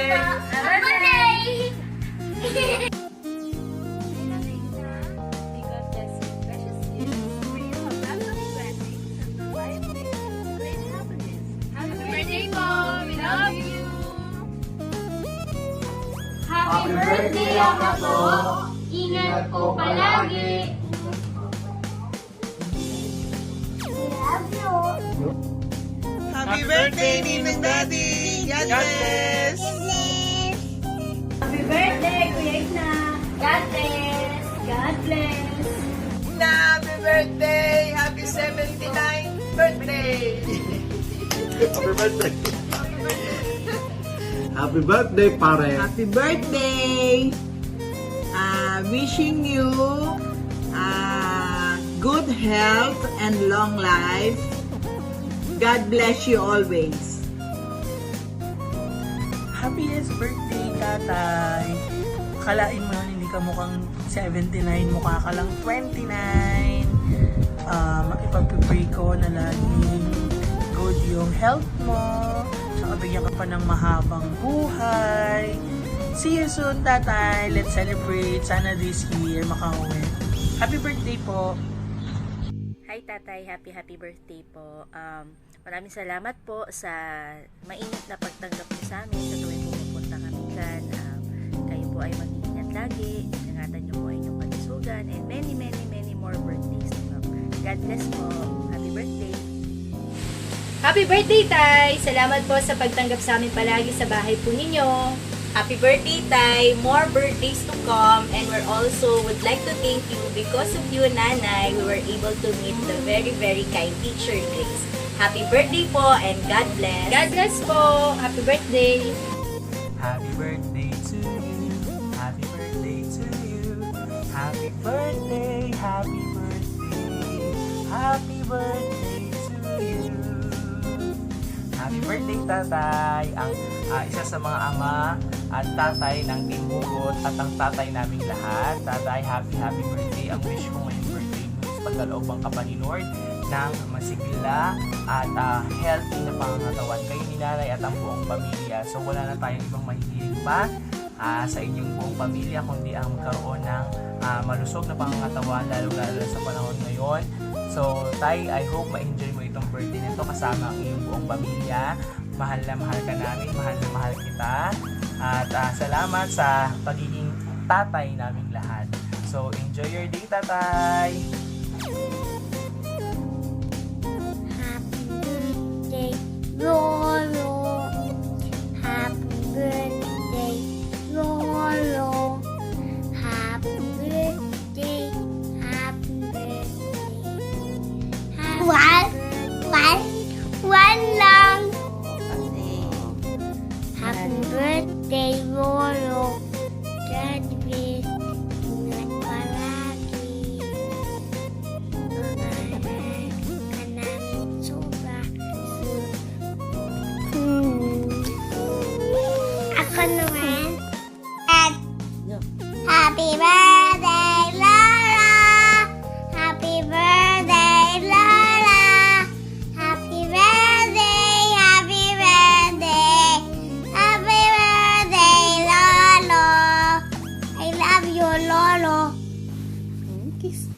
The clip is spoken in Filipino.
Happy birthday! Happy birthday, Ama po! Ingat po palagi! Love you! Happy birthday, Ninang Daddy! God bless! Happy birthday, Kuya Igna! God bless! God bless! Na, happy birthday! Happy 79th birthday! Happy birthday. Happy birthday, pare. Happy birthday! Wishing you good health and long life. God bless you always. Happiest birthday, tatay! Akalain mo yun, hindi ka mukhang 79, mukha ka lang 29. Ipag-pray ko na laging good yung health mo, tsaka bigyan ka pa ng mahabang buhay. See you soon, tatay! Let's celebrate! Sana this year makauwi. Happy birthday po! Hi tatay, happy birthday po. Maraming salamat po sa mainit na pagtanggap niyo sa amin sa tuwing pumupunta kami dyan. Kayo po ay mag-iingat lagi, ingatan niyo po ay inyong kalusugan, and many more birthdays to come. God bless po. Happy birthday! Happy birthday, Tay! Salamat po sa pagtanggap sa amin palagi sa bahay po ninyo. Happy birthday, Tay! More birthdays to come, and we're also would like to thank you because of you, Nanay, we were able to meet the very kind teacher, Grace. Happy birthday po, and God bless! God bless po! Happy birthday! Happy birthday to you. Happy birthday to you. Happy birthday, happy birthday. Happy birthday to you. Happy birthday, tatay. Ang isa sa mga ama at tatay ng Team Hugot at ang tatay naming lahat. Tatay, happy birthday. Ang wish ko ngayong birthday mo is pagkaloobang ka pa ni Lord ng masigla at healthy na pangangatawan kayo ni nanay at ang buong pamilya. So wala na tayong ibang mahihiling pa sa inyong buong pamilya kundi ang magkaroon ng malusog na pangangatawan lalo sa panahon ngayon. So tay, I hope ma-enjoy mo itong birthday nito kasama ang iyong buong pamilya. Mahal na mahal ka namin, mahal na mahal kita, at salamat sa pagiging tatay naming lahat. So enjoy your day, tatay! Birthday, Lolo. Happy birthday, Lolo. Happy birthday, happy birthday. One lang. Happy birthday, Lolo. God bless. Ingat palagi. Mahal ka namin sobra. Ako naman. At happy birthday, Lola. Happy birthday, Lola. Happy birthday, happy birthday. Happy birthday, Lolo. I love you, Lolo. Kiss.